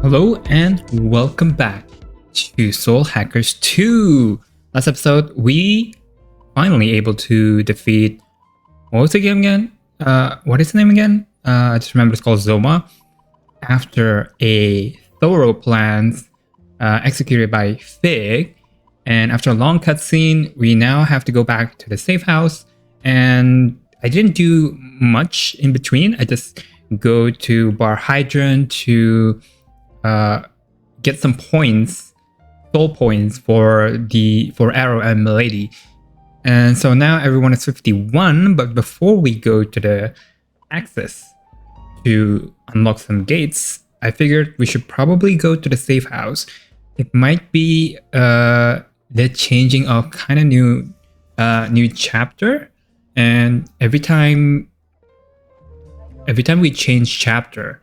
Hello and welcome back to Soul Hackers 2. Last episode, we finally able to defeat, what was the game again? What is the name again? I just remember it's called Zoma. After a thorough plan executed by Fig, and after a long cutscene, we now have to go back to the safe house. And I didn't do much in between. I just go to Bar Hydrant to get some points, soul points for Arrow and Milady. And so now everyone is 51, but before we go to the access to unlock some gates, I figured we should probably go to the safe house. It might be the changing of kind of new chapter, and every time we change chapter,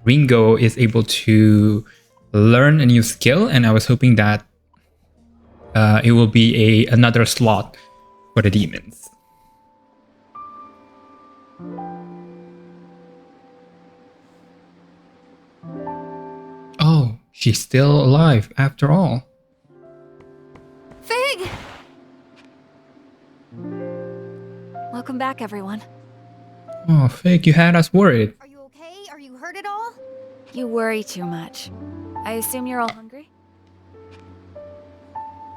Ringo is able to learn a new skill, and I was hoping that it will be another slot for the demons. Oh, she's still alive after all. Fig! Welcome back, everyone. Oh, Fig, you had us worried. Are you okay? Are you hurt at all? You worry too much. I assume you're all hungry?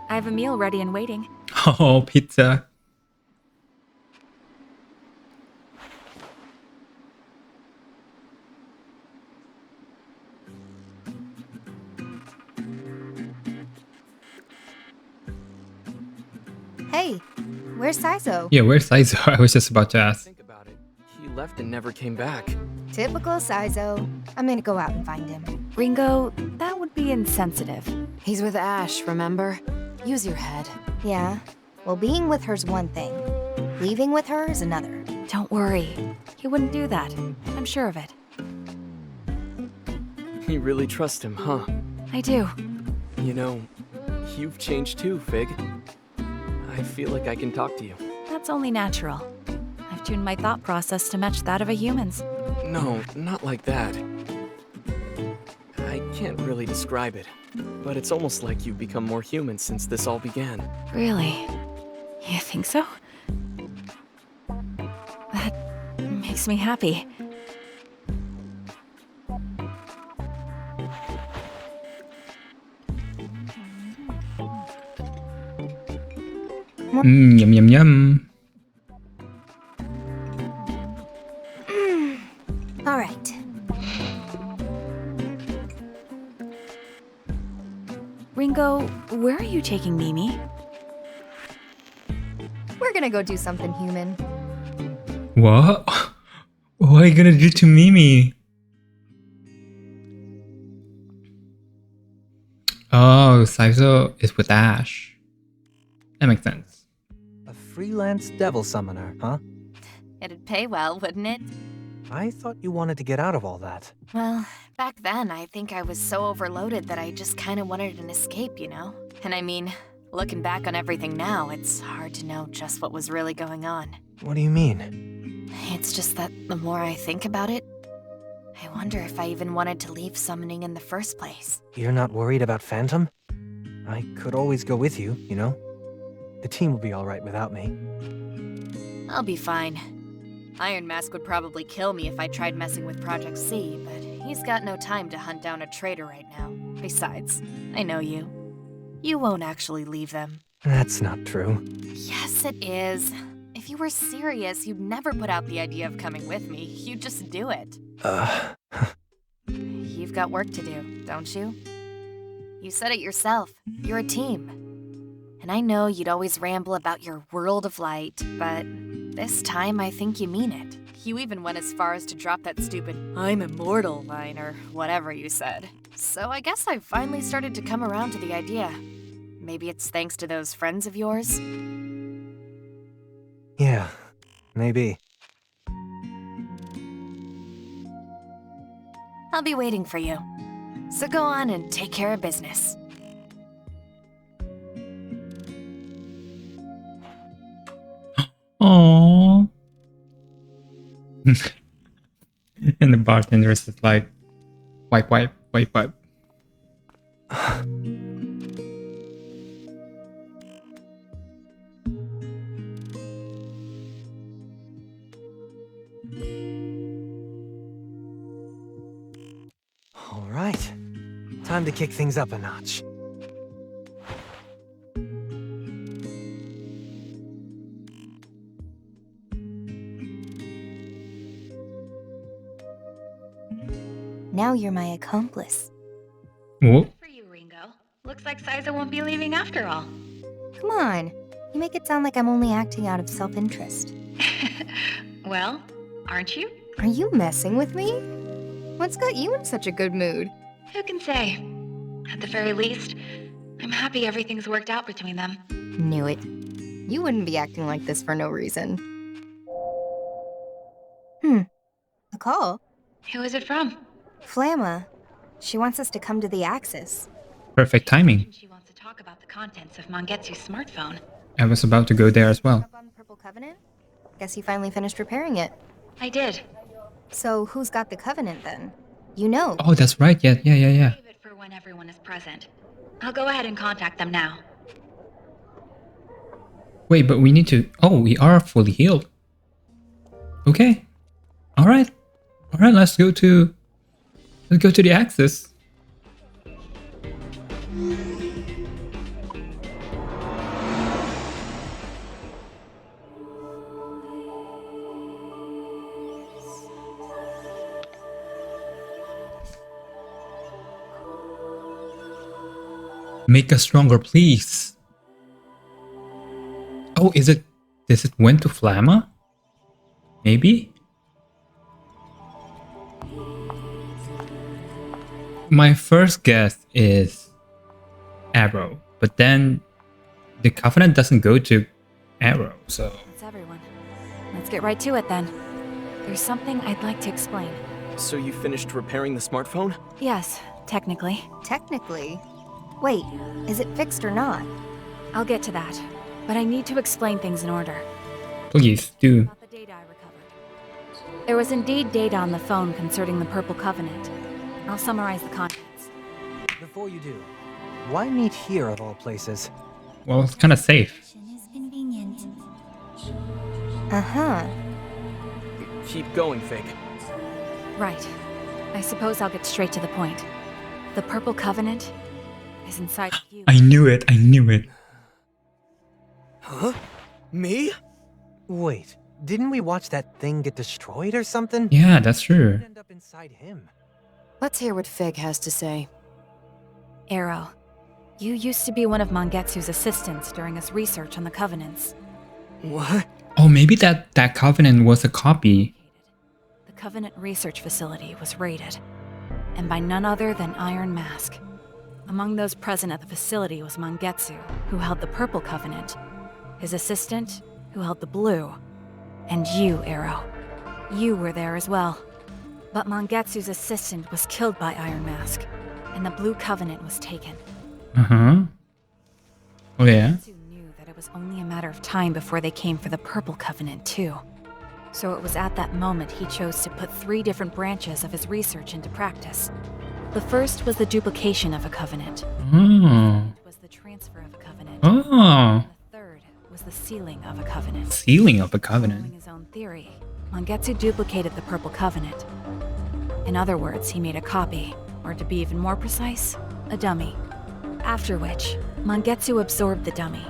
I have a meal ready and waiting. Oh, pizza. Hey, where's Saizo? Yeah, where's Saizo? I was just about to ask. Think about it. He left and never came back. Typical Saizo. I'm gonna go out and find him. Ringo, that would be insensitive. He's with Ash, remember? Use your head. Yeah. Well, being with her's one thing. Leaving with her is another. Don't worry. He wouldn't do that. I'm sure of it. You really trust him, huh? I do. You know, you've changed too, Fig. I feel like I can talk to you. That's only natural. I've tuned my thought process to match that of a human's. No, not like that. I can't really describe it, but it's almost like you've become more human since this all began. Really? You think so? That makes me happy. Yum yum yum. All right. Ringo, where are you taking Mimi? We're gonna go do something human. What? What are you gonna do to Mimi? Oh, Saizo is with Ash. That makes sense. A freelance devil summoner, huh? It'd pay well, wouldn't it? I thought you wanted to get out of all that. Well, back then, I think I was so overloaded that I just kind of wanted an escape, you know? And I mean, looking back on everything now, it's hard to know just what was really going on. What do you mean? It's just that the more I think about it, I wonder if I even wanted to leave summoning in the first place. You're not worried about Phantom? I could always go with you, you know? The team will be alright without me. I'll be fine. Iron Mask would probably kill me if I tried messing with Project C, but he's got no time to hunt down a traitor right now. Besides, I know you. You won't actually leave them. That's not true. Yes, it is. If you were serious, you'd never put out the idea of coming with me. You'd just do it. You've got work to do, don't you? You said it yourself. You're a team. And I know you'd always ramble about your world of light, but this time I think you mean it. You even went as far as to drop that stupid "I'm immortal" line or whatever you said. So I guess I've finally started to come around to the idea. Maybe it's thanks to those friends of yours? Yeah, maybe. I'll be waiting for you. So go on and take care of business. Aww. And the bartender is just like, Wipe, wipe, wipe, wipe. All right. Time to kick things up a notch. Now you're my accomplice. Whoa. For you, Ringo. Looks like Siza won't be leaving after all. Come on. You make it sound like I'm only acting out of self-interest. Well, aren't you? Are you messing with me? What's got you in such a good mood? Who can say? At the very least, I'm happy everything's worked out between them. Knew it. You wouldn't be acting like this for no reason. A call? Who is it from? Flamma. She wants us to come to the Axis. Perfect timing. She wants to talk about the contents of Mangetsu's smartphone. I was about to go there as well. Up on the Purple Covenant? Guess you finally finished repairing it. I did. So who's got the Covenant then? You know. Oh, that's right. Yeah. Save it for when everyone is present. I'll go ahead and contact them now. Wait, but we need to... Oh, we are fully healed. Okay. Alright. Alright, let's go to the Axis. Make us stronger, please. Oh, is it... Does it went to Flamma? Maybe? My first guess is Arrow, but then the Covenant doesn't go to Arrow, so... That's everyone. Let's get right to it then. There's something I'd like to explain. So you finished repairing the smartphone? Yes, technically. Technically. Wait, is it fixed or not? I'll get to that. But I need to explain things in order. Please do. About the data I recovered. There was indeed data on the phone concerning the Purple Covenant. I'll summarize the contents. Before you do, why meet here of all places? Well, it's kind of safe. Uh-huh. Keep going, Fig. Right. I suppose I'll get straight to the point. The Purple Covenant is inside of you. I knew it. I knew it. Huh? Me? Wait, didn't we watch that thing get destroyed or something? Yeah, that's true. End up inside him. Let's hear what Fig has to say. Arrow, you used to be one of Mangetsu's assistants during his research on the Covenants. What? Oh, maybe that Covenant was a copy. The Covenant research facility was raided, and by none other than Iron Mask. Among those present at the facility was Mangetsu, who held the Purple Covenant, his assistant, who held the Blue, and you, Arrow. You were there as well. But Mangetsu's assistant was killed by Iron Mask, and the Blue Covenant was taken. Uh-huh. Oh, yeah? Mangetsu knew that it was only a matter of time before they came for the Purple Covenant, too. So it was at that moment he chose to put 3 different branches of his research into practice. The first was the duplication of a covenant. Oh. It was the transfer of a covenant. Oh. The third was the sealing of a covenant. Sealing of a Following Covenant. his own theory, Mangetsu duplicated the Purple Covenant. In other words, he made a copy, or to be even more precise, a dummy. After which, Mangetsu absorbed the dummy.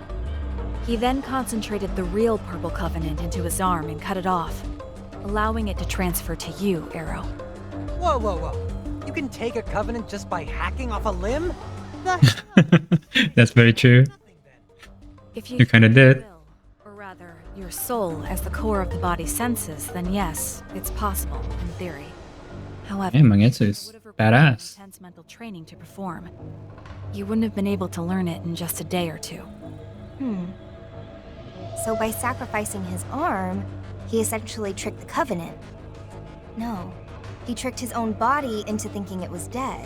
He then concentrated the real Purple Covenant into his arm and cut it off, allowing it to transfer to you, Arrow. Whoa, whoa, whoa. You can take a covenant just by hacking off a limb? The That's very true. If you You kinda think your did. will, or rather, your soul as the core of the body's senses, then yes, it's possible, in theory. However, Yeah, Mangetsu it is would have required badass. intense mental training to perform. You wouldn't have been able to learn it in just a day or two. So by sacrificing his arm, he essentially tricked the Covenant. No, he tricked his own body into thinking it was dead.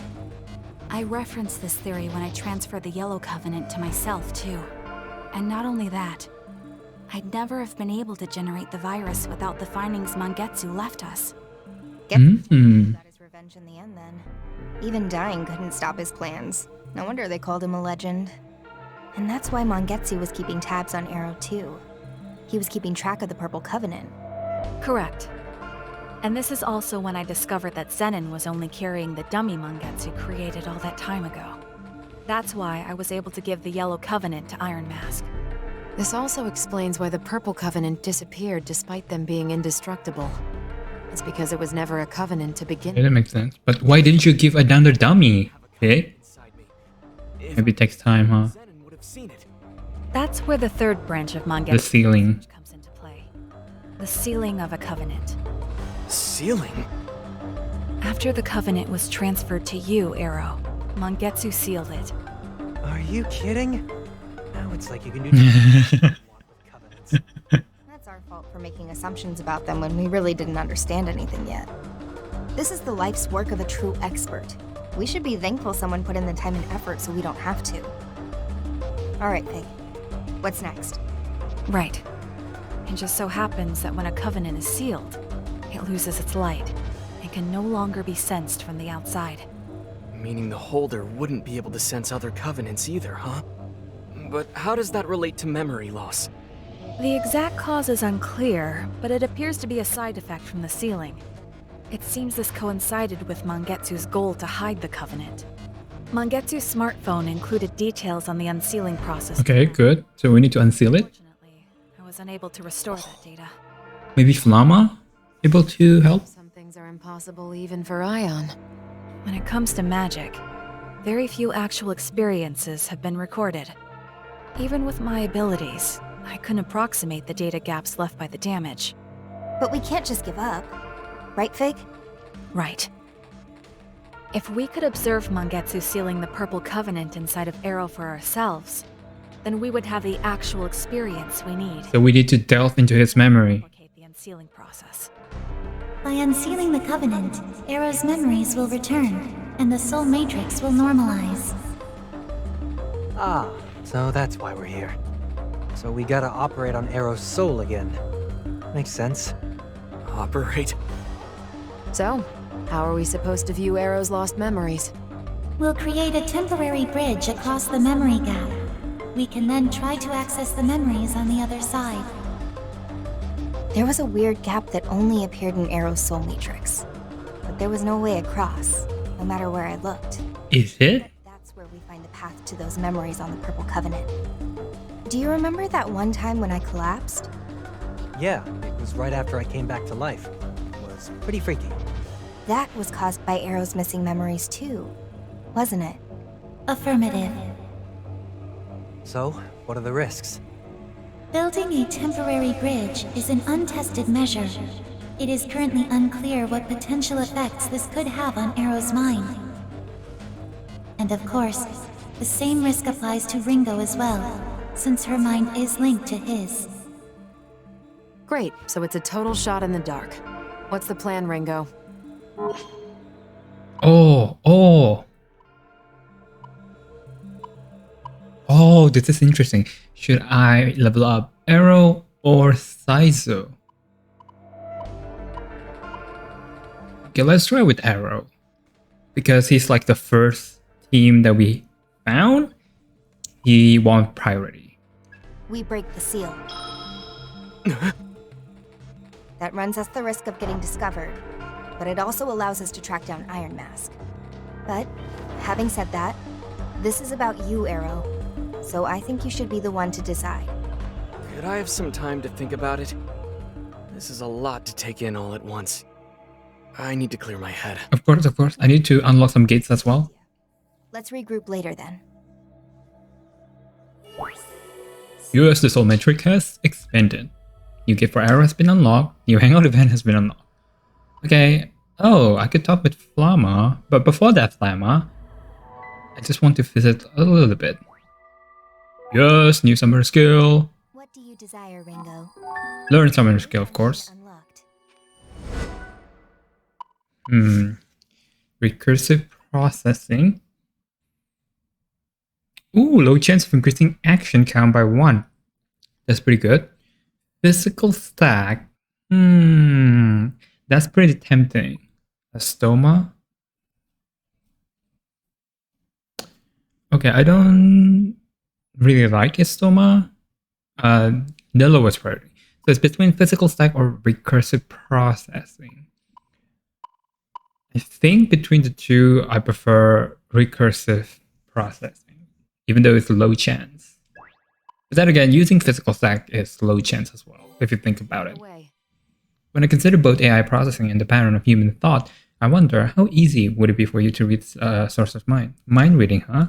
I referenced this theory when I transferred the Yellow Covenant to myself, too. And not only that, I'd never have been able to generate the virus without the findings Mangetsu left us. Get Mm-hmm. got his revenge. revenge in the end then. Even dying couldn't stop his plans. No wonder they called him a legend. And that's why Mangetsu was keeping tabs on Arrow too. He was keeping track of the Purple Covenant. Correct. And this is also when I discovered that Zenon was only carrying the dummy Mangetsu created all that time ago. That's why I was able to give the Yellow Covenant to Iron Mask. This also explains why the Purple Covenant disappeared despite them being indestructible. It's because it was never a covenant to begin Yeah, that makes sense. But why didn't you give another dummy? Okay. Inside me. If Maybe it takes time, huh? Zenon would have seen it. That's where the third branch of Mangetsu The sealing. comes into play. The sealing of a covenant. Sealing? After the covenant was transferred to you, Arrow, Mangetsu sealed it. Are you kidding? Now it's like you can do covenants. That's our fault for making assumptions about them when we really didn't understand anything yet. This is the life's work of a true expert. We should be thankful someone put in the time and effort so we don't have to. Alright, Pig. What's next? Right. It just so happens that when a covenant is sealed, it loses its light and can no longer be sensed from the outside. Meaning the holder wouldn't be able to sense other covenants either, huh? But how does that relate to memory loss? The exact cause is unclear, but it appears to be a side effect from the sealing. It seems this coincided with Mangetsu's goal to hide the covenant. Mangetsu's smartphone included details on the unsealing process. Okay, good. So we need to unseal it. Unfortunately, I was unable to restore that data. Maybe Flama able to help? Some things are impossible even for Ion. When it comes to magic, very few actual experiences have been recorded. Even with my abilities, I couldn't approximate the data gaps left by the damage. But we can't just give up. Right, Fig? Right. If we could observe Mangetsu sealing the Purple Covenant inside of Arrow for ourselves, then we would have the actual experience we need. So we need to delve into his memory. Replicate the unsealing process. By unsealing the Covenant, Arrow's memories will return, and the Soul Matrix will normalize. Ah, so that's why we're here. So we gotta operate on Arrow's soul again. Makes sense. Operate? So, how are we supposed to view Arrow's lost memories? We'll create a temporary bridge across the memory gap. We can then try to access the memories on the other side. There was a weird gap that only appeared in Arrow's soul matrix. But there was no way across, no matter where I looked. Is it? That's where we find the path to those memories on the Purple Covenant. Do you remember that one time when I collapsed? Yeah, it was right after I came back to life. It was pretty freaky. That was caused by Arrow's missing memories too, wasn't it? Affirmative. So, what are the risks? Building a temporary bridge is an untested measure. It is currently unclear what potential effects this could have on Arrow's mind. And of course, the same risk applies to Ringo as well, since her mind is linked to his. Great, so it's a total shot in the dark. What's the plan, Ringo? Oh, this is interesting. Should I level up Arrow or Saizo? Okay, let's try with Arrow. Because he's like the first team that we found, he won priority. We break the seal. That runs us the risk of getting discovered, but it also allows us to track down Iron Mask. But, having said that, this is about you, Arrow. So I think you should be the one to decide. Could I have some time to think about it? This is a lot to take in all at once. I need to clear my head. Of course. I need to unlock some gates as well. Let's regroup later then. US the Soul Metric has expanded. New gate for Arrow has been unlocked. New hangout event has been unlocked. Okay. Oh, I could talk with Flama. But before that, Flama, I just want to visit a little bit. Yes, new summoner skill. What do you desire, Ringo? Learn summoner skill, of course. Unlocked. Recursive processing. Ooh, low chance of increasing action count by 1. That's pretty good. Physical stack. That's pretty tempting. A stoma. Okay, I don't really like Istoma. The lowest priority. So it's between physical stack or recursive processing. I think between the two, I prefer recursive processing, even though it's low chance. But then again, using physical stack is low chance as well, if you think about it. When I consider both AI processing and the pattern of human thought, I wonder how easy would it be for you to read source of mind? Mind reading, huh?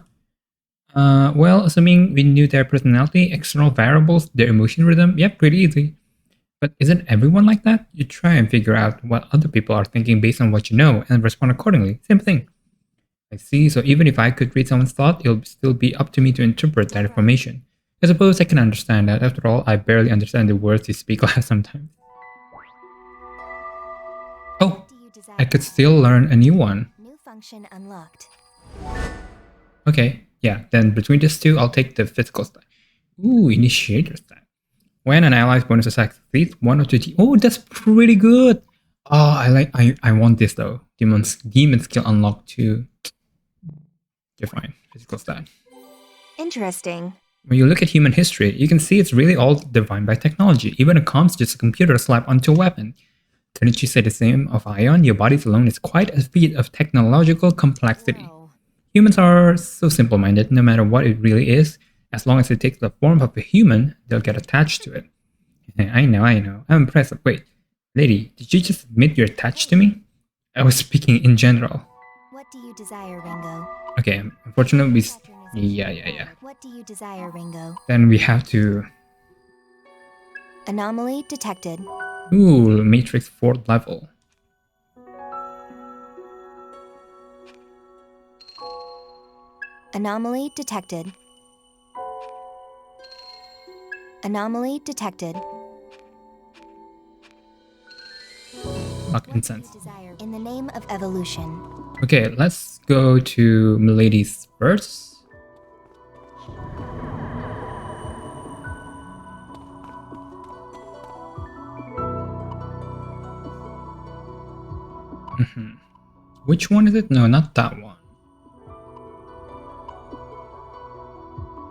Well, assuming we knew their personality, external variables, their emotion rhythm, yep, pretty easy. But isn't everyone like that? You try and figure out what other people are thinking based on what you know and respond accordingly. Same thing. I see, so even if I could read someone's thought, it'll still be up to me to interpret that information. I suppose I can understand that. After all, I barely understand the words you speak sometimes. Oh, I could still learn a new one. New function unlocked. Okay, yeah, then between these two, I'll take the physical stack. Ooh, initiator stack. When an ally's bonus attack succeeds, one of the oh, that's pretty good. Oh, I want this though. Demon skill unlocked too. Okay, fine. Physical stat. Interesting. When you look at human history, you can see it's really all defined by technology. Even a comp's just a computer slapped onto a weapon. Couldn't you say the same of Ion? Your bodies alone is quite a feat of technological complexity. Whoa. Humans are so simple-minded, no matter what it really is. As long as it takes the form of a human, they'll get attached to it. I know. I'm impressed. Wait, lady, did you just admit you're attached to me? I was speaking in general. What do you desire, Ringo? Okay, unfortunately, yeah. What do you desire, Ringo? Then we have to... Anomaly detected. Ooh, Matrix 4th level. Anomaly detected. Anomaly detected. Lock incense. In the name of evolution. Okay, let's go to Milady's first. Which one is it? No, not that one.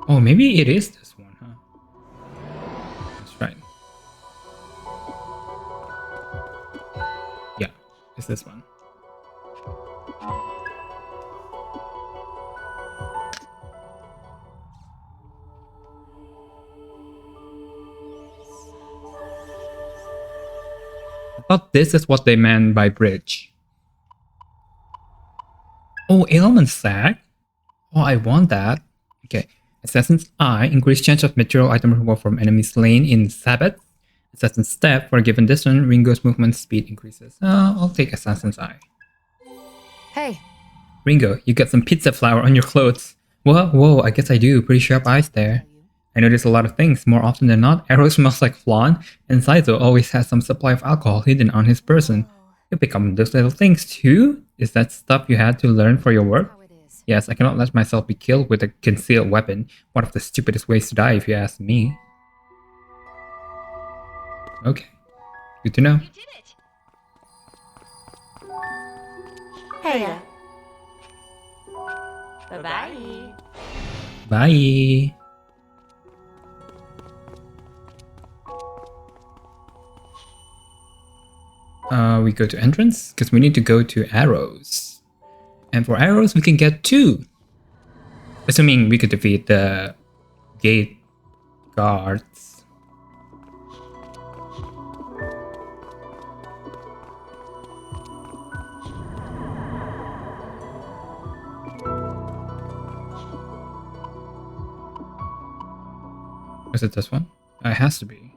Oh, maybe it is this one, huh? That's right. Yeah, it's this one. I thought this is what they meant by bridge. Oh, ailment sack? Oh, I want that. Okay. Assassin's Eye, increased chance of material item removal from enemies slain in Sabbath. Assassin's Step, for a given distance, Ringo's movement speed increases. I'll take Assassin's Eye. Hey, Ringo, you got some pizza flour on your clothes. Whoa, I guess I do. Pretty sharp eyes there. I notice a lot of things. More often than not, Arrow smells like flan, and Saizo always has some supply of alcohol hidden on his person. You pick up those little things too? Is that stuff you had to learn for your work? how it is. Yes, I cannot let myself be killed with a concealed weapon. One of the stupidest ways to die, if you ask me. Okay. Good to know. You did it! Hey. Bye-bye. Bye. We go to entrance because we need to go to arrows. And for arrows, we can get 2. Assuming we could defeat the gate guards. Is it this one? It has to be.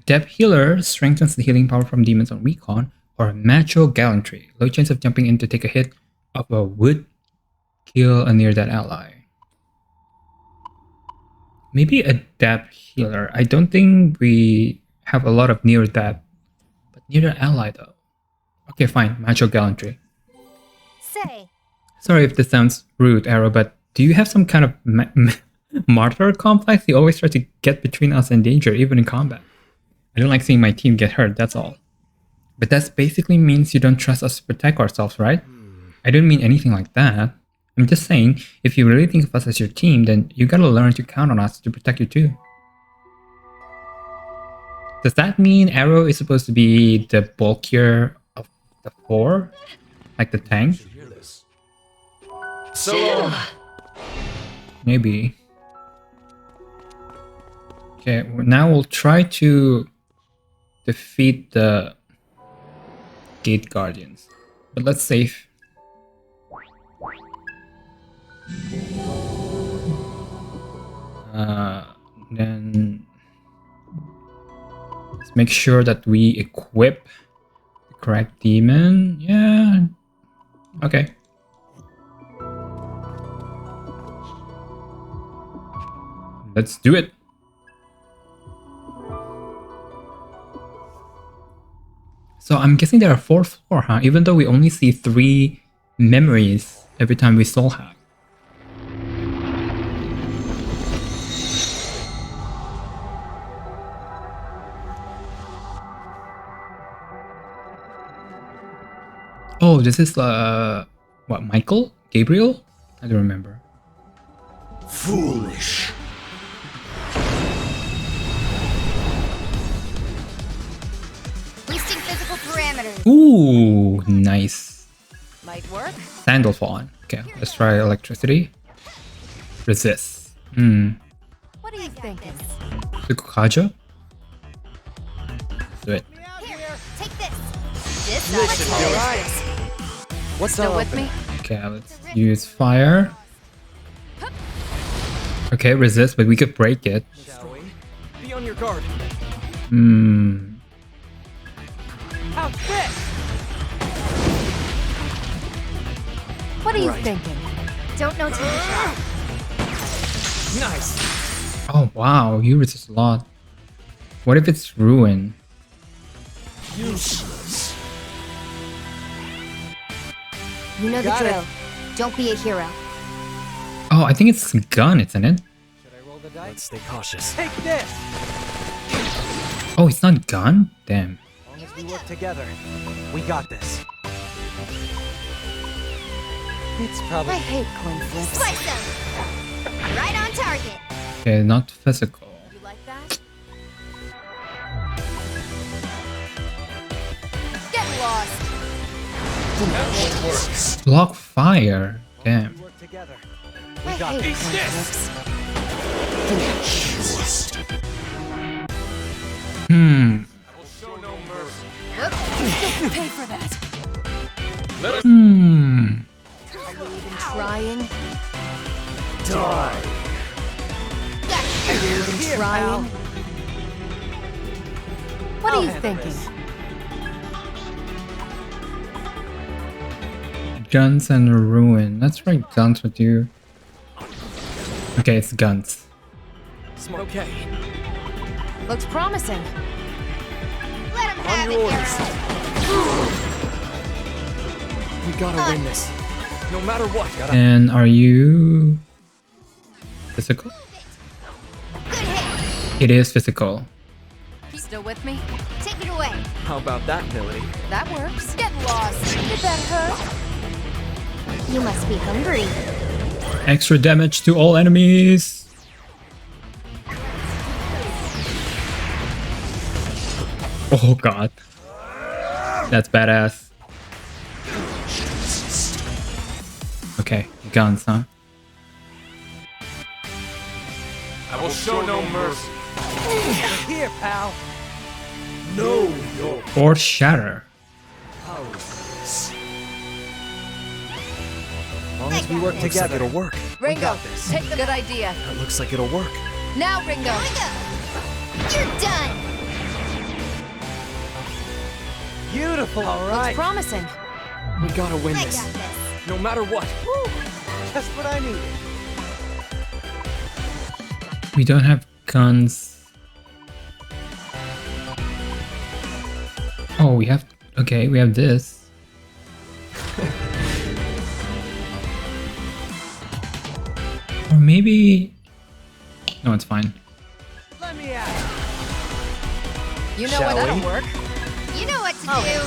Depth Healer strengthens the healing power from demons on recon, or Macho Gallantry. Low chance of jumping in to take a hit of a would kill a near-death ally. Maybe a Depth Healer. I don't think we have a lot of near-death, but near-death ally though. Okay, fine. Macho Gallantry. Say. Sorry if this sounds rude, Arrow, but Do you have some kind of martyr complex? You always try to get between us and danger, even in combat. I don't like seeing my team get hurt, that's all. But that basically means you don't trust us to protect ourselves, right? I don't mean anything like that. I'm just saying, if you really think of us as your team, then you gotta learn to count on us to protect you too. Does that mean Arrow is supposed to be the bulkier of the four? Like the tank? So, Maybe. Okay, now we'll try to defeat the Gate Guardians. But let's save. Then let's make sure that we equip the correct demon. Yeah. Okay. Let's do it. So I'm guessing there are 4 floors, huh? Even though we only see 3 memories every time we soul hack. Oh, this is what, Michael? Gabriel? I don't remember. Foolish. Boosting physical parameters. Ooh, nice. Might work. Sandal fallen. Okay, let's try electricity. Resist. What are you thinking? Tsukukaja? Let's do it. Here, take this. This Listen, much. dude. What's Still up with me? Okay, let's use fire. Okay, resist, but we could break it. Shall we? Be on your guard. How's this? What are you Right. thinking? Don't know till you try. Nice. Oh wow, you resist a lot. What if it's ruin? Useless. You know the Got it. drill. Don't be a hero. Oh, I think it's gun, isn't it? Should I roll the dice? Let's stay cautious. Take this! Oh, it's not gun? Damn. As long as we work together, we got this. It's probably... I hate coin flips. Slice them. Right on target. Okay, not physical. You like that? Get lost. Block fire. Damn. work together. I We got hate this. coin flips. Pay for that. Hmm. Are you even trying? Die. Are you even Here, trying? What are you thinking? Guns and ruin. Let's try guns with you. Okay, it's guns. Okay. Looks promising. Let him On have your it, orders. hero. We gotta win this. No matter what. And are you physical? Good hit. It is physical. Still with me? Take it away. How about that, Millie? That works. Get lost. Did that hurt? You must be hungry. Extra damage to all enemies. Oh god. That's badass. Okay, guns, huh? I will show no mercy. Here, pal. No, no. Or shatter. Powerless. As long as we work Looks like together, it'll work. Ringo, got this. take the good idea. That looks like it'll work. Now, Ringo. You're done. Beautiful, all Looks right. promising. We gotta win I this. got this. No matter what. Just what I needed. We don't have guns. Oh, we have... Okay, we have this. Or maybe... No, it's fine. Let me at it. You know Shall what? That'll we? work. You know what to do.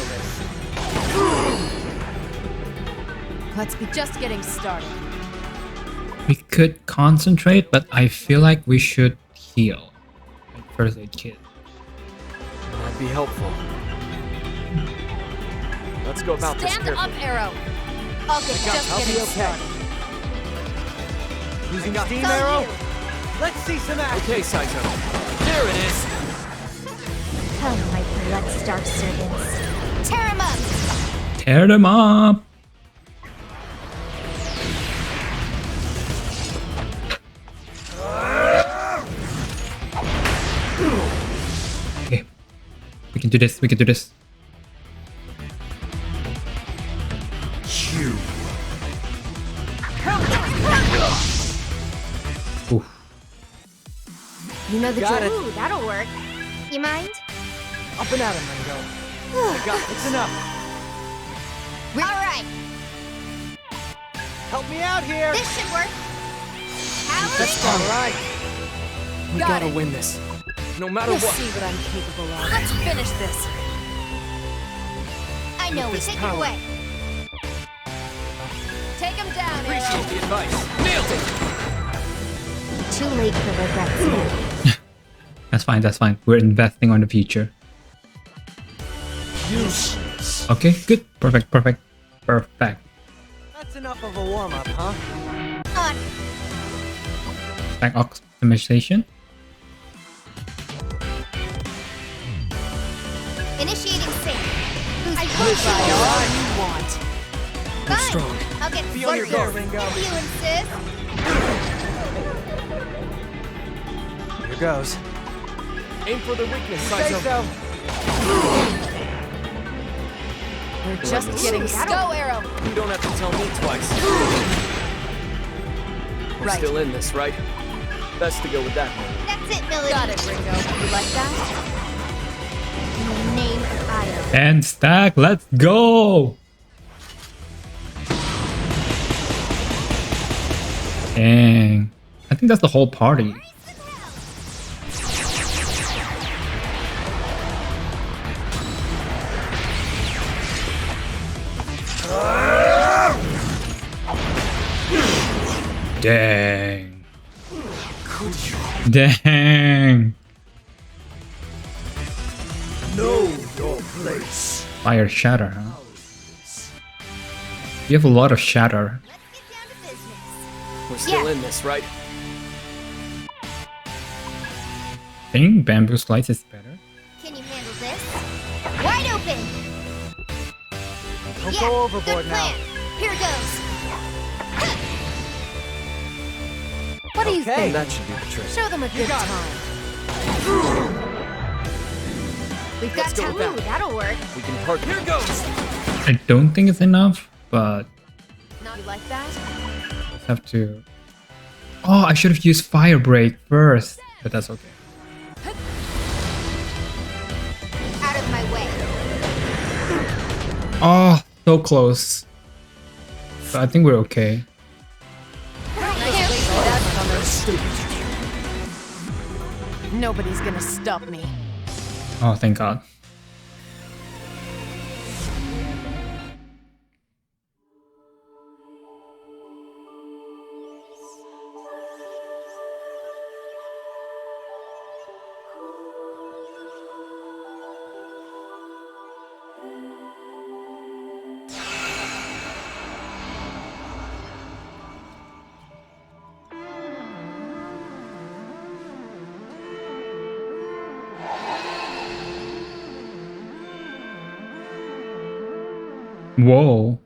Let's be just getting started. We could concentrate, but I feel like we should heal. Like first aid kit. That'd be helpful. Let's go about this Stand carefully. up, Arrow. I'll get just I'll be getting okay. started. Using steam It's on arrow? you. Let's see some action. Okay, Saito. There it is. Come, my blood-starved servants. Tear him up! Tear them up! Okay. We can do this, we can do this. You. Oof. You know the Got drill. it. Ooh, that'll work. You mind? Up and at him, Ringo. It's enough. All right, Help me out here. this should work. Howard? That's all right. We Got gotta it. win this. No matter You'll what. see what I'm capable of. Let's finish this. I know, we this take it power. away. Take him down, Arrow. Appreciate the advice. Nailed it. Too late for regrets now. That's fine, that's fine. We're investing on the future. Useless. Okay, good. Perfect, perfect, perfect. That's enough of a warm-up, huh? On. Back optimization. Initiating sync. Boost. I will try all you want. Fine. strong. I'll get Be on your focused. guard, Ringo. You insist? Here goes. Aim for the weakness, Say Saito. so. We're just getting Go, started. Arrow. You don't have to tell me twice. We're Right. still in this, right? Best to go with that one. That's it, Millie. Got it, Ringo. You like that? In the name of Io. And stack, let's go! Dang. I think that's the whole party. Dang. Dang. Know your place. Fire shatter, huh? You have a lot of shatter. Let's get down to business. We're still Yeah. in this, right? I think bamboo slice is better. Can you handle this? Wide open. Don't Yeah, go good overboard now. plan. Here goes. What do you Okay. think? That should do the trick. Show them a good got it. time. We've Let's got go time. with Ooh, that. that'll work. We can partner. Here goes. I don't think it's enough, but Not you like that? I have to. Oh, I should have used fire break first, but that's okay. Out of my way. Oh, so close. So I think we're okay. Nobody's gonna stop me. Oh, thank God. Whoa.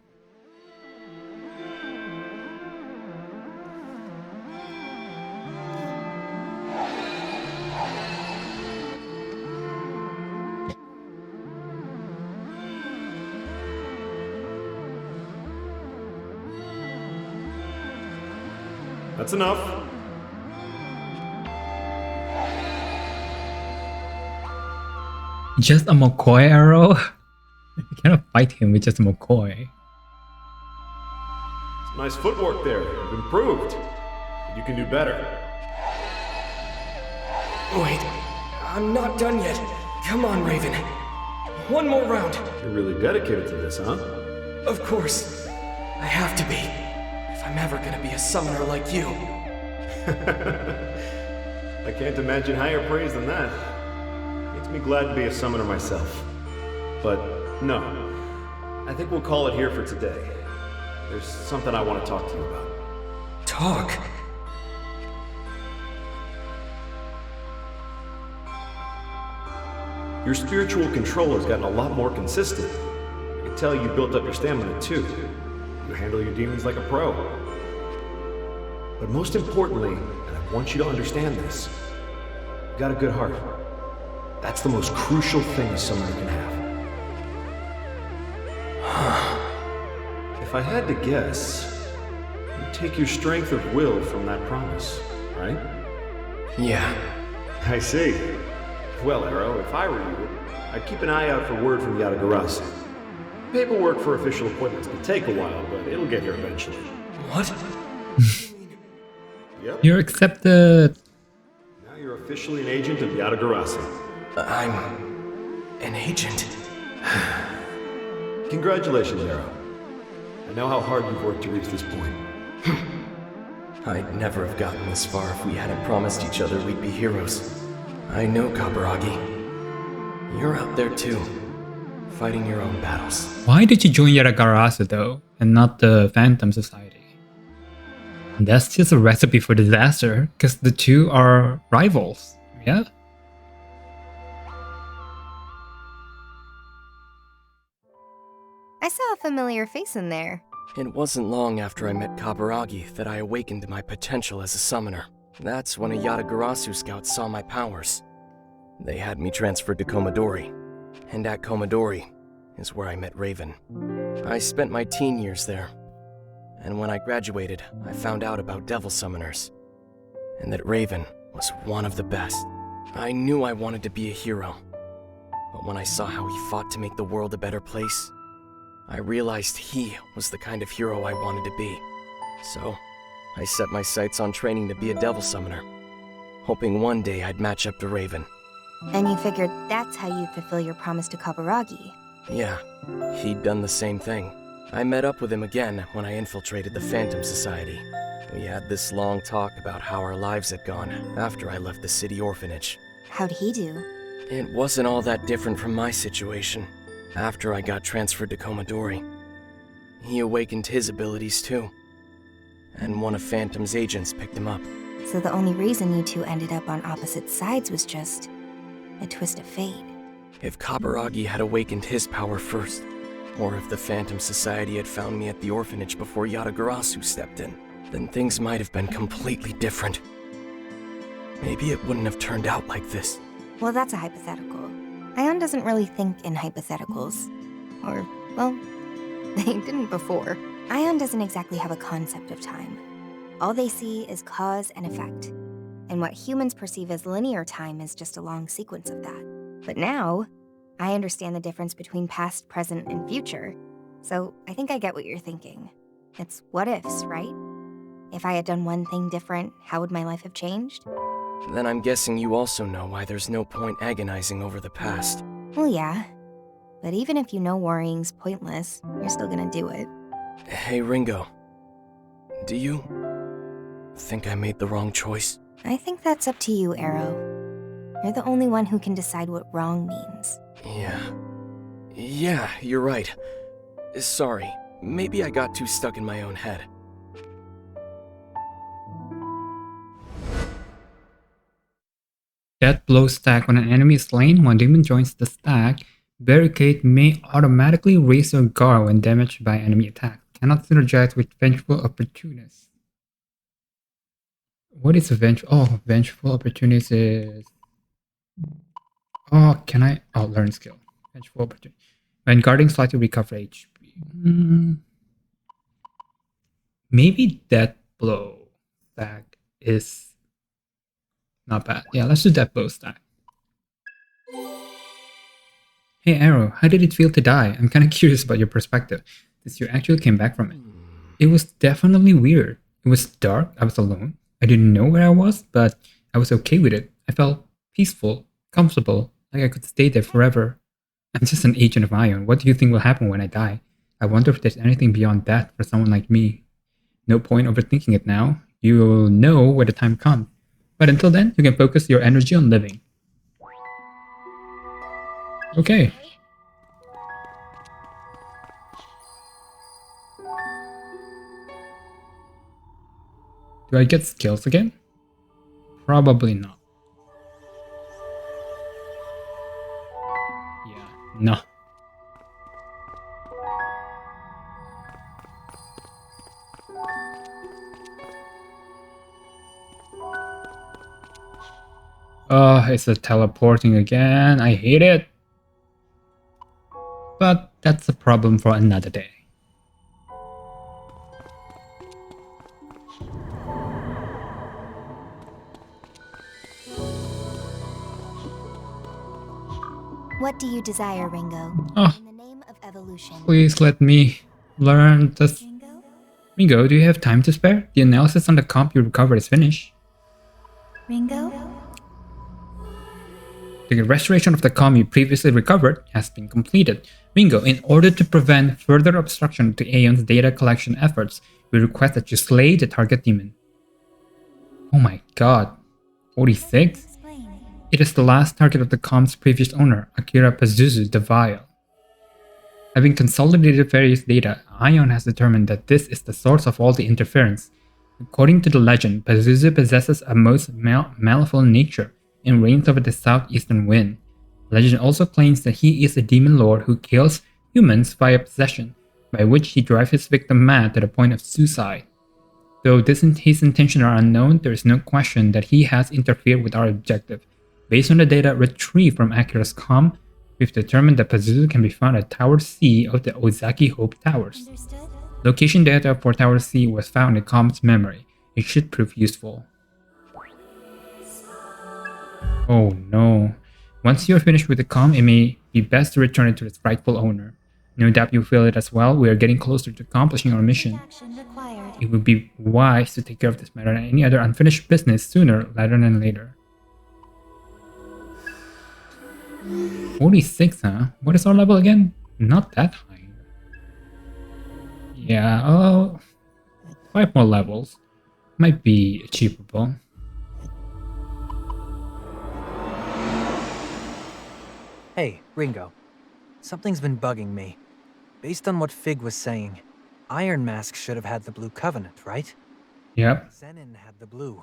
That's enough. Just a McCoy arrow? You cannot fight him with just a McCoy. Nice footwork there. You've improved. You can do better. Wait, I'm not done yet. Come on, Raven. One more round. You're really dedicated to this, huh? Of course. I have to be. If I'm ever gonna be a summoner like you. I can't imagine higher praise than that. Makes me glad to be a summoner myself. But no, I think we'll call it here for today. There's something I want to talk to you about. Talk? Your spiritual control has gotten a lot more consistent. I can tell you built up your stamina too. You handle your demons like a pro. But most importantly, and I want you to understand this, you got a good heart. That's the most crucial thing a summoner can have. If I had to guess, you'd take your strength of will from that promise, right? Yeah. I see. Well, Arrow, if I were you, I'd keep an eye out for word from Yatagarasu. Paperwork for official appointments can take a while, but it'll get here eventually. What? Yep. You're accepted. Now you're officially an agent of Yatagarasu. I'm an agent. Congratulations, Arrow. I know how hard you've worked to reach this point. I'd never have gotten this far if we hadn't promised each other we'd be heroes. I know, Kaburagi. You're out there too, fighting your own battles. Why did you join Yatagarasu though, and not the Phantom Society? That's just a recipe for disaster, because the two are rivals, yeah? I saw a familiar face in there. It wasn't long after I met Kaburagi that I awakened my potential as a summoner. That's when a Yatagarasu scout saw my powers. They had me transferred to Komodori, and at Komodori is where I met Raven. I spent my teen years there, and when I graduated, I found out about devil summoners, and that Raven was one of the best. I knew I wanted to be a hero, but when I saw how he fought to make the world a better place, I realized he was the kind of hero I wanted to be. So, I set my sights on training to be a devil summoner, hoping one day I'd match up to Raven. And you figured that's how you'd fulfill your promise to Kaburagi. Yeah, he'd done the same thing. I met up with him again when I infiltrated the Phantom Society. We had this long talk about how our lives had gone after I left the city orphanage. How'd he do? It wasn't all that different from my situation. After I got transferred to Komodori, he awakened his abilities too. And one of Phantom's agents picked him up. So the only reason you two ended up on opposite sides was just a twist of fate. If Kaburagi had awakened his power first, or if the Phantom Society had found me at the orphanage before Yatagarasu stepped in, then things might have been completely different. Maybe it wouldn't have turned out like this. Well, that's a hypothetical. Ion doesn't really think in hypotheticals. Or, well, they didn't before. Ion doesn't exactly have a concept of time. All they see is cause and effect. And what humans perceive as linear time is just a long sequence of that. But now, I understand the difference between past, present, and future. So I think I get what you're thinking. It's what ifs, right? If I had done one thing different, how would my life have changed? Then I'm guessing you also know why there's no point agonizing over the past. Well, yeah. But even if you know worrying's pointless, you're still gonna do it. Hey, Ringo. Do you think I made the wrong choice? I think that's up to you, Arrow. You're the only one who can decide what wrong means. Yeah, you're right. Sorry, maybe I got too stuck in my own head. Death blow stack. When an enemy is slain, one demon joins the stack. Barricade may automatically raise your guard when damaged by enemy attack. Cannot synergize with Vengeful Opportunist. What is a Vengeful Opportunist is... Oh, can I... Oh, learn skill. Vengeful Opportunist. When guarding, slightly recover HP. Maybe Death blow stack is... not bad. Yeah, let's do Death blow stack. Hey Arrow, how did it feel to die? I'm kind of curious about your perspective, since you actually came back from it. It was definitely weird. It was dark, I was alone, I didn't know where I was, but I was okay with it. I felt peaceful, comfortable, like I could stay there forever. I'm just an agent of Ion. What do you think will happen when I die? I wonder if there's anything beyond that for someone like me. No point overthinking it now. You'll know when the time comes. But until then, you can focus your energy on living. Okay. Do I get skills again? Probably not. Yeah, no. Oh, it's a teleporting again. I hate it. But that's a problem for another day. What do you desire, Ringo? Oh, In the name of evolution. please let me learn this. Ringo? Ringo, do you have time to spare? The analysis on the comp you recovered is finished. Ringo? The restoration of the comp you previously recovered has been completed. Ringo, in order to prevent further obstruction to Aeon's data collection efforts, we request that you slay the target demon. Oh my god. 46? Explain. It is the last target of the comp's previous owner, Akira Pazuzu the Vile. Having consolidated various data, Ion has determined that this is the source of all the interference. According to the legend, Pazuzu possesses a most malevolent nature and reigns over the southeastern wind. Legend also claims that he is a demon lord who kills humans via possession, by which he drives his victim mad to the point of suicide. Though his intentions are unknown, there is no question that he has interfered with our objective. Based on the data retrieved from Akira's comm, we've determined that Pazuzu can be found at Tower C of the Ozaki Hope Towers. Understood? Location data for Tower C was found in comm's memory. It should prove useful. Oh no. Once you're finished with the comm, it may be best to return it to its rightful owner. No doubt you feel it as well. We are getting closer to accomplishing our mission. Action required. It would be wise to take care of this matter and any other unfinished business sooner rather than later. 46, huh? What is our level again? Not that high. Yeah, oh, 5 more levels. Might be achievable. Hey, Ringo. Something's been bugging me. Based on what Fig was saying, Iron Mask should have had the Blue Covenant, right? Yep. Zenon had the blue.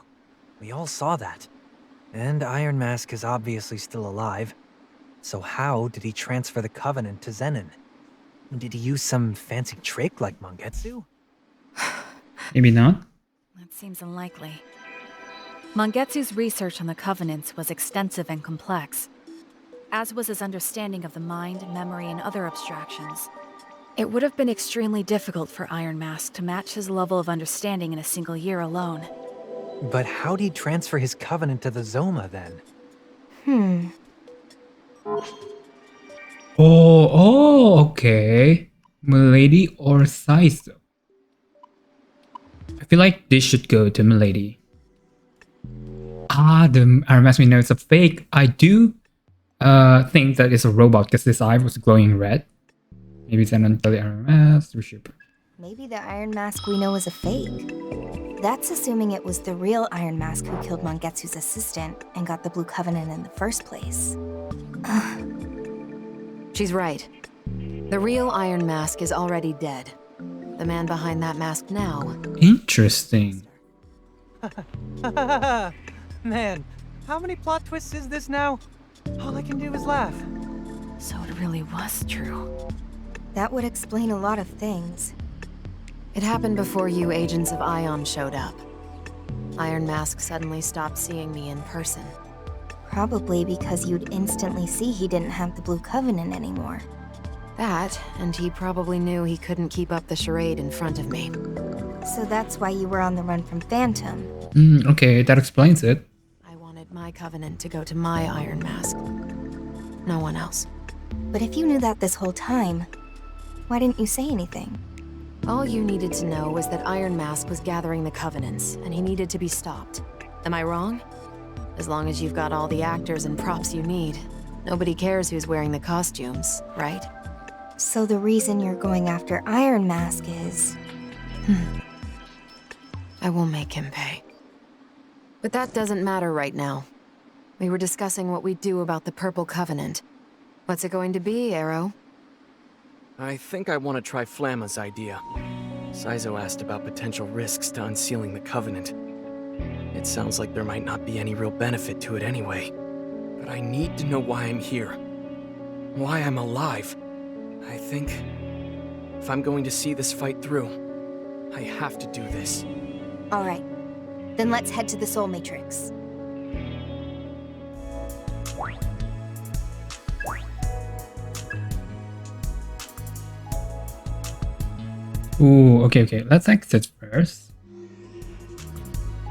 We all saw that. And Iron Mask is obviously still alive. So how did he transfer the Covenant to Zenon? Did he use some fancy trick like Mangetsu? Maybe not. That seems unlikely. Mangetsu's research on the Covenants was extensive and complex, as was his understanding of the mind, memory, and other abstractions. It would have been extremely difficult for Iron Mask to match his level of understanding in a single year alone. But how'd he transfer his Covenant to the Zoma then? Okay. Milady or Saizo? I feel like this should go to Milady. Ah, the Iron Mask we know it's a fake. I do think that it's a robot because this eye was glowing red. Maybe it's an the Iron Mask. Maybe the Iron Mask we know is a fake. That's assuming it was the real Iron Mask who killed Mangetsu's assistant and got the Blue Covenant in the first place. She's right. The real Iron Mask is already dead. The man behind that mask now. Interesting. Man, how many plot twists is this now? All I can do is laugh. So it really was true. That would explain a lot of things. It happened before you agents of Ion showed up. Iron Mask suddenly stopped seeing me in person. Probably because you'd instantly see he didn't have the Blue Covenant anymore. That, and he probably knew he couldn't keep up the charade in front of me. So that's why you were on the run from Phantom. Okay, that explains it. I wanted my Covenant to go to my Iron Mask. No one else. But if you knew that this whole time, why didn't you say anything? All you needed to know was that Iron Mask was gathering the Covenants, and he needed to be stopped. Am I wrong? As long as you've got all the actors and props you need, nobody cares who's wearing the costumes, right? So the reason you're going after Iron Mask is... I will make him pay. But that doesn't matter right now. We were discussing what we do about the Purple Covenant. What's it going to be, Arrow? I think I want to try Flamma's idea. Saizo asked about potential risks to unsealing the Covenant. It sounds like there might not be any real benefit to it anyway. But I need to know why I'm here. Why I'm alive. I think... if I'm going to see this fight through, I have to do this. Alright. Then let's head to the Soul Matrix. Ooh, okay. Let's exit first.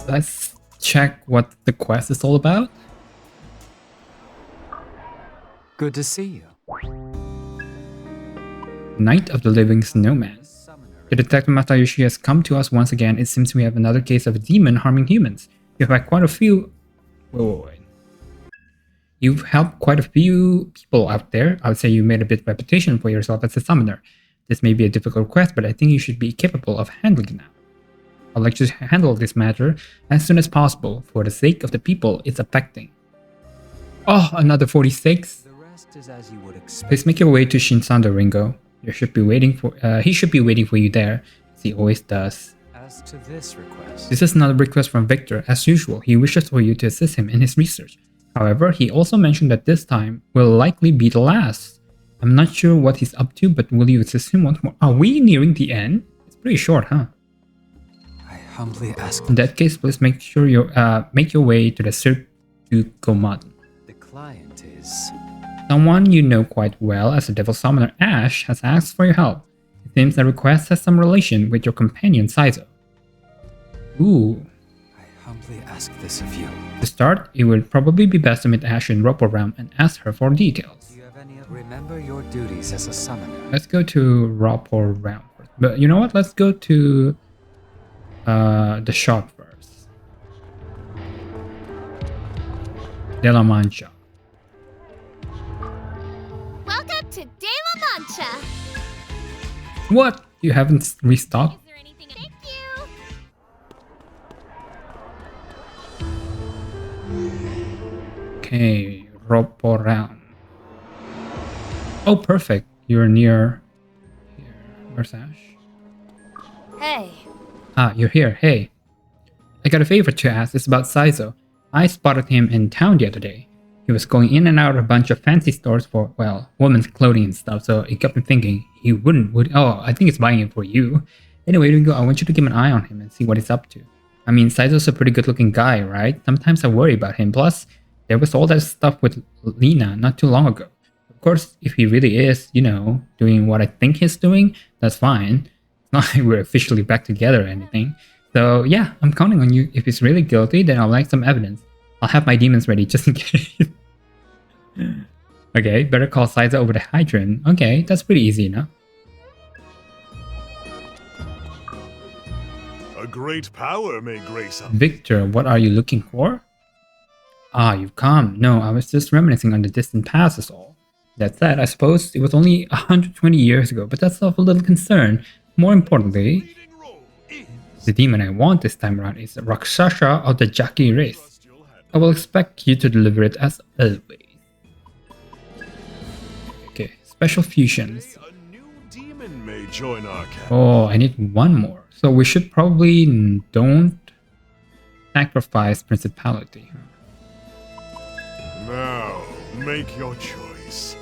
Let's check what the quest is all about. Good to see you. Night of the Living Snowman. The Detective Masayoshi has come to us once again. It seems we have another case of a demon harming humans. You've had quite a few... Wait. You've helped quite a few people out there. I would say you made a bit of reputation for yourself as a summoner. This may be a difficult quest, but I think you should be capable of handling it now. I'd like to handle this matter as soon as possible for the sake of the people it's affecting. Oh, another 46? The rest is as you would expect. Please make your way to Shinsando, Ringo. He should be waiting for you there, as he always does. As to this request. This is another request from Victor. As usual, he wishes for you to assist him in his research. However, he also mentioned that this time will likely be the last. I'm not sure what he's up to, but will you assist him once more? Are we nearing the end? It's pretty short, huh? I humbly ask. In that case, please make sure you make your way to the Cirque du Gomaden. The client is... Someone you know quite well as the Devil Summoner Ash has asked for your help. It seems the request has some relation with your companion Saizo. Ooh. I humbly ask this of you. To start, it would probably be best to meet Ash in Ropo Realm and ask her for details. Do you have any... Remember your duties as a summoner. Let's go to Ropo Realm first. But you know what? Let's go to the shop first. De La Mancha. Welcome to De La Mancha. What? You haven't restocked? Is there anything? Thank you. Okay, Ropo Realm. Oh, perfect. You're near here. Where's Ash? Hey. Ah, you're here. Hey. I got a favor to ask. It's about Saizo. I spotted him in town the other day. He was going in and out of a bunch of fancy stores for, well, women's clothing and stuff, so it got me thinking he would. Oh, I think it's buying it for you. Anyway, Ringo, I want you to keep an eye on him and see what he's up to. I mean, Saizo's a pretty good looking guy, right? Sometimes I worry about him. Plus, there was all that stuff with Lena not too long ago. Of course, if he really is, you know, doing what I think he's doing, that's fine. It's not like we're officially back together or anything. So yeah, I'm counting on you. If he's really guilty, then I'll like some evidence. I'll have my demons ready just in case. Okay, better call Saizo over the hydrant. Okay, that's pretty easy enough. A great power may grace us. Victor, what are you looking for? Ah, you've come. No, I was just reminiscing on the distant past is all. That said, I suppose it was only 120 years ago, but that's of a little concern. More importantly, the demon I want this time around is the Rakshasa of the Jackie race. I will expect you to deliver it as always. Okay, special fusions. A new demon may join our camp. Oh, I need one more. So we should probably don't sacrifice principality. Now, make your choice.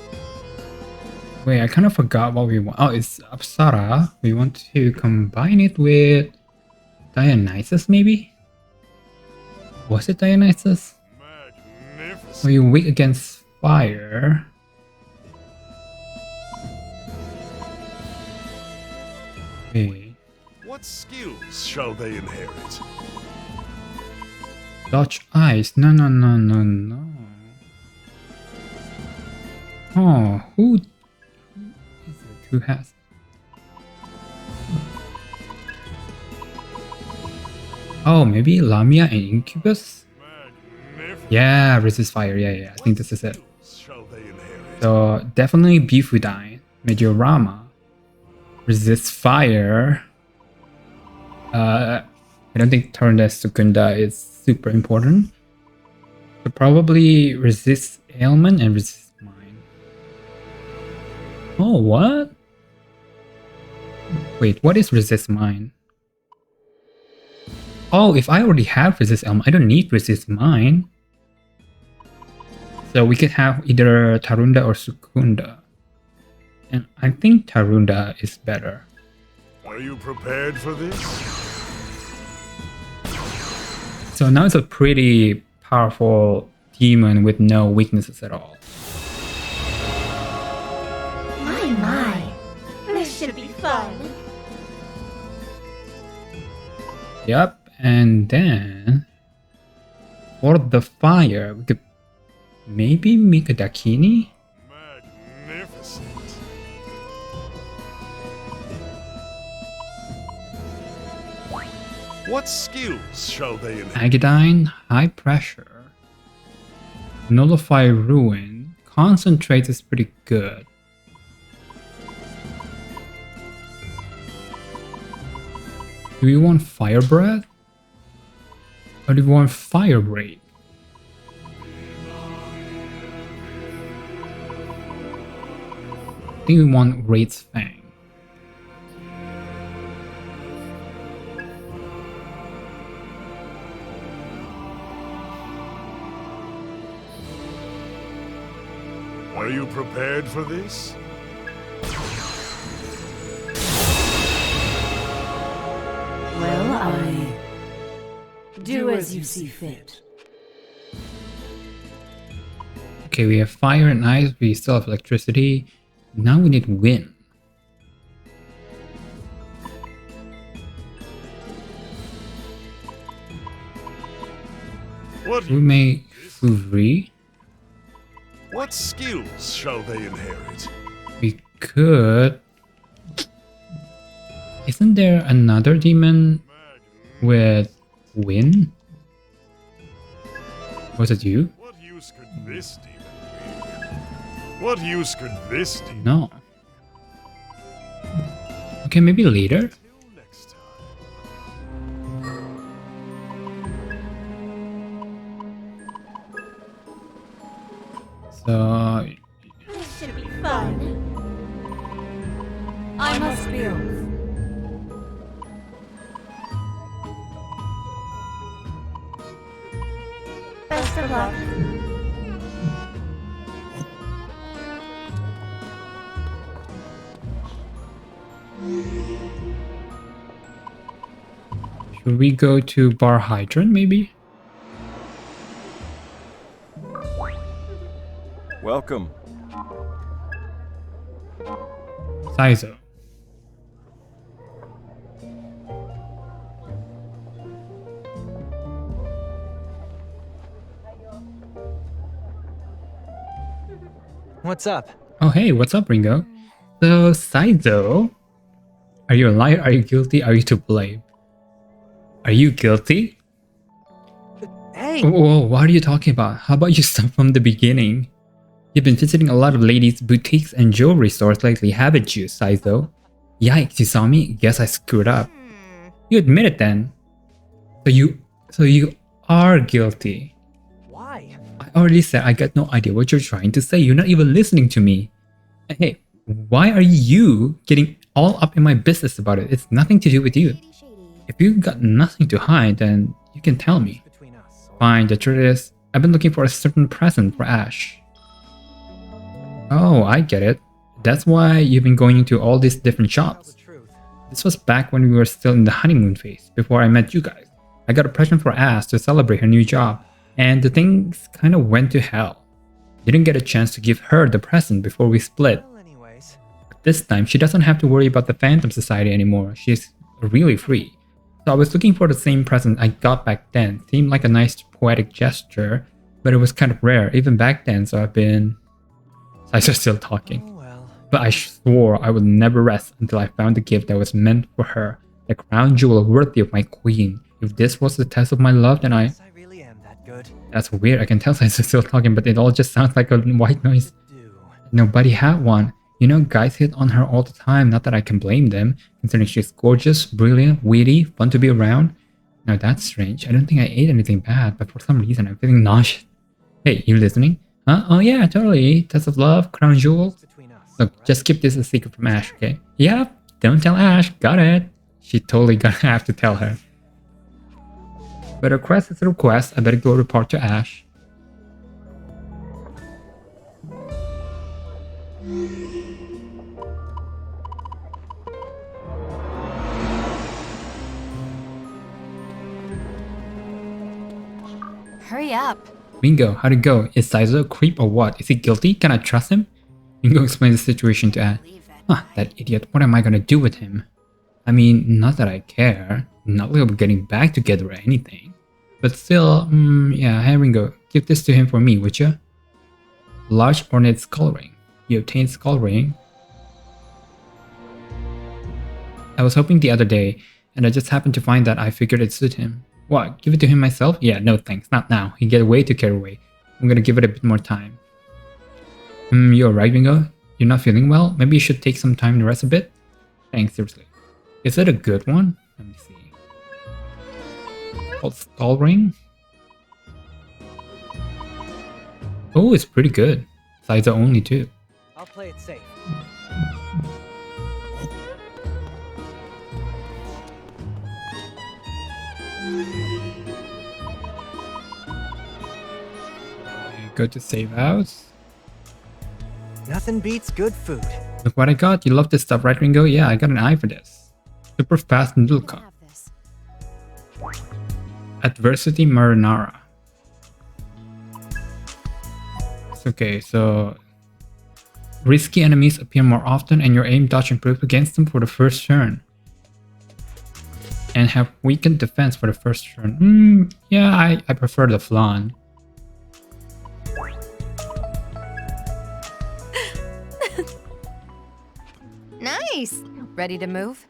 Wait, I kind of forgot what we want. Oh, it's Apsara. We want to combine it with Dionysus, maybe? Was it Dionysus? Magnificent. Oh, you're weak against fire. Okay. What skills shall they inherit? Dodge ice. No. Oh, who is it? Who has? Oh, maybe Lamia and Incubus? Yeah, resist fire. Yeah. I think this is it. So definitely Bifudine, Majorama, resist fire. I don't think Torrenda Sukunda is super important. So probably resist ailment and resist mine. Oh, what? Wait, what is resist mine? Oh, if I already have resist ailment, I don't need resist mine. So we could have either Tarunda or Sukunda. And I think Tarunda is better. Are you prepared for this? So now it's a pretty powerful demon with no weaknesses at all. My. This should be fun. Yep, and then for the fire, we could maybe make a Dakini? Magnificent. What skills shall they inherit? Agadine, high pressure. Nullify ruin. Concentrate is pretty good. Do we want fire breath? Or do we want fire break? I think we want Wraith's Fang. Are you prepared for this? Well, I do as you see fit. Okay, we have fire and ice, we still have electricity. Now we need wind. What We make Fuvri. What skills shall they inherit? We could... Isn't there another demon with wind? Was it you? What use could this demon be? What use could this demon? No. Okay, maybe later? So... This should be fun. I must be off. Best of luck. Should we go to Bar Hydrant, maybe? Welcome. Saizo. What's up? Oh hey, what's up, Ringo? So, Saizo, are you a liar? Are you guilty? Are you to blame? Are you guilty? Hey! Whoa, what are you talking about? How about you start from the beginning? You've been visiting a lot of ladies' boutiques and jewelry stores lately, haven't you, Saizo? Yikes, you saw me? Guess I screwed up. You admit it then. So you are guilty. Why? I already said I got no idea what you're trying to say. You're not even listening to me. Hey, why are you getting all up in my business about it? It's nothing to do with you. If you got nothing to hide, then you can tell me. Fine, the truth is, I've been looking for a certain present for Ash. Oh, I get it. That's why you've been going into all these different shops. This was back when we were still in the honeymoon phase, before I met you guys. I got a present for Ash to celebrate her new job, and the things kind of went to hell. Didn't get a chance to give her the present before we split. But this time, she doesn't have to worry about the Phantom Society anymore. She's really free. So I was looking for the same present I got back then. Seemed like a nice poetic gesture, but it was kind of rare even back then, so I've been... Saizo's still talking. But I swore I would never rest until I found the gift that was meant for her. The crown jewel worthy of my queen. If this was the test of my love, then I really am that good. That's weird. I can tell Saizo's still talking, but it all just sounds like a white noise. Nobody had one. You know, guys hit on her all the time. Not that I can blame them, considering she's gorgeous, brilliant, witty, fun to be around. Now that's strange. I don't think I ate anything bad, but for some reason I'm feeling nauseous. Hey, you listening? Huh? Oh yeah, totally. Test of love, crown jewel. Look, just keep this a secret from Ash, okay? Yeah, don't tell Ash. Got it. She totally gonna have to tell her. But a request is a request. I better go report to Ash. Hurry up. Ringo, how'd it go? Is Saizo a creep or what? Is he guilty? Can I trust him? Ringo explains the situation to Ash. Huh, that idiot. What am I gonna do with him? I mean, not that I care. Not like we're getting back together or anything. But still, yeah, hey Ringo, give this to him for me, would you? Large ornate skull ring. You obtained skull ring. I was hoping the other day, and I just happened to find that I figured it'd suit him. What, give it to him myself? Yeah, no thanks, not now. He get way too carried away. I'm gonna give it a bit more time. You alright, Ringo? You're not feeling well? Maybe you should take some time to rest a bit? Thanks, seriously. Is it a good one? Let me see. Called Skull Ring? Oh, it's pretty good. Size only too. I'll play it safe. Go to save house. Nothing beats good food. Look what I got. You love this stuff, right, Ringo? Yeah, I got an eye for this. Super fast noodle cup. Adversity Marinara. It's okay, so risky enemies appear more often and your aim dodge improves against them for the first turn. And have weakened defense for the first turn. Yeah, I prefer the flan. Nice! Ready to move?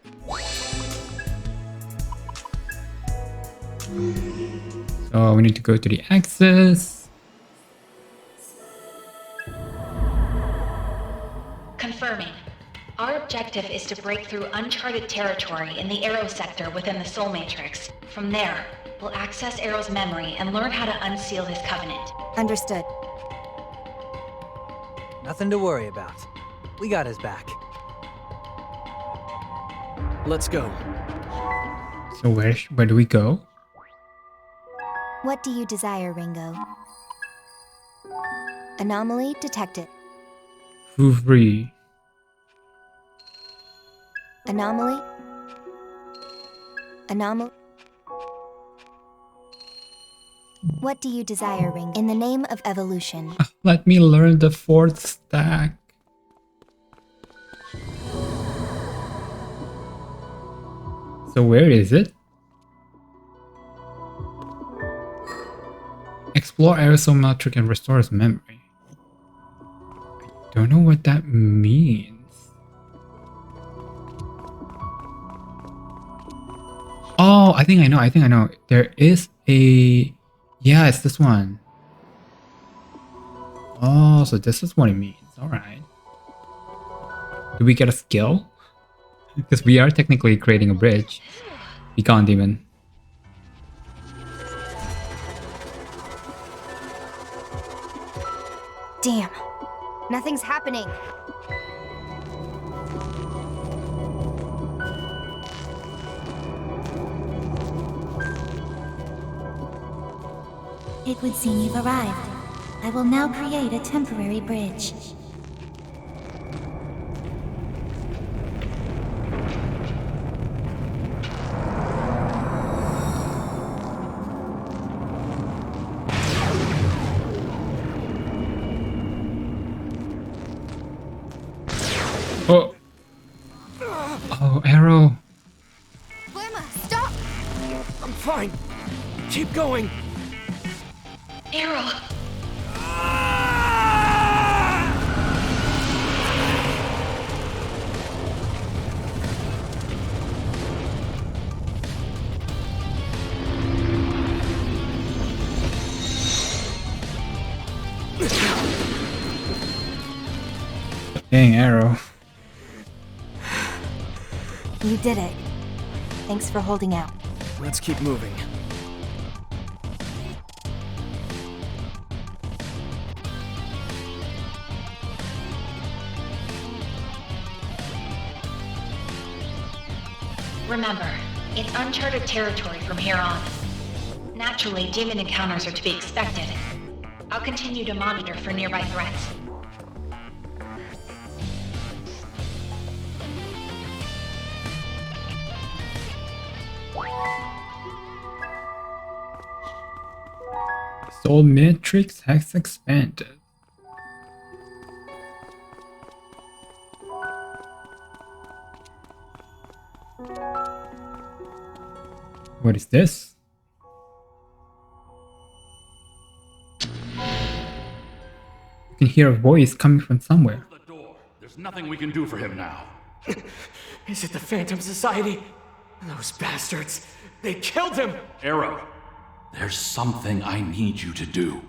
So we need to go to the axis. Confirming. Our objective is to break through uncharted territory in the Arrow sector within the Soul Matrix. From there, we'll access Arrow's memory and learn how to unseal his covenant. Understood. Nothing to worry about. We got his back. Let's go. So where do we go? What do you desire, Ringo? Anomaly detected. Free. Anomaly? Anomaly? What do you desire, Ringo? In the name of evolution. Let me learn the fourth stack. So where is it? Explore aerosol metric and restore his memory. I don't know what that means. Oh, I think I know. There is a... Yeah, it's this one. Oh, so this is what it means. Alright. Do we get a skill? Because we are technically creating a bridge. We can't even. Damn. Nothing's happening. It would seem you've arrived. I will now create a temporary bridge. Oh. Oh, Arrow. Lemma, stop! I'm fine. Keep going. Arrow! Dang, Arrow. You did it. Thanks for holding out. Let's keep moving. Remember, it's uncharted territory from here on. Naturally, demon encounters are to be expected. I'll continue to monitor for nearby threats. Soul Matrix has expanded. What is this? You can hear a voice coming from somewhere. The door. There's nothing we can do for him now. Is it the Phantom Society? Those bastards. They killed him! Arrow, there's something I need you to do.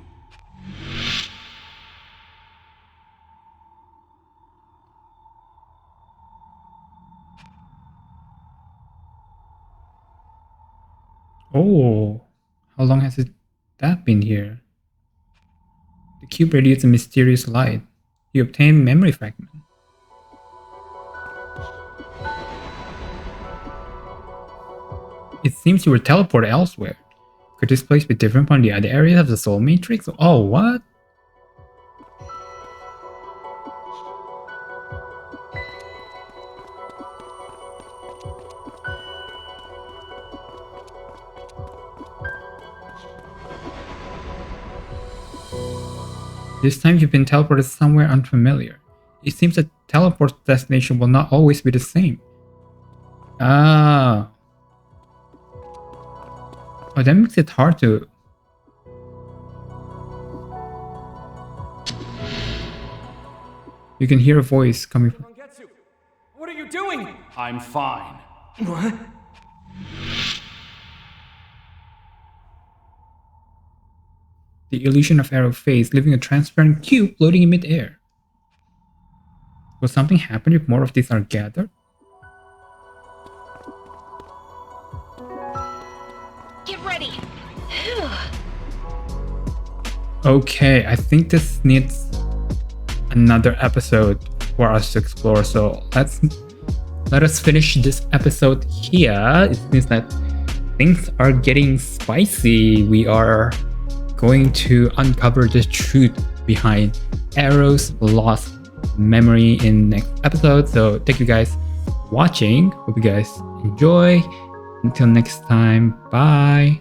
Oh, how long has that been here? The cube radiates a mysterious light. You obtain memory fragment. It seems you were teleported elsewhere. Could this place be different from the other areas of the Soul Matrix? Oh, what? This time you've been teleported somewhere unfamiliar. It seems that teleport destination will not always be the same. Ah. Oh, that makes it hard to... You can hear a voice coming from... Mangetsu, what are you doing? I'm fine. What? The illusion of Arrow fades, leaving a transparent cube floating in mid-air. Will something happen if more of these are gathered? Get ready! Okay, I think this needs another episode for us to explore, so let us finish this episode here. It seems that things are getting spicy. We are going to uncover the truth behind Arrow's lost memory in next episode. So thank you guys for watching. Hope you guys enjoy. Until next time, bye.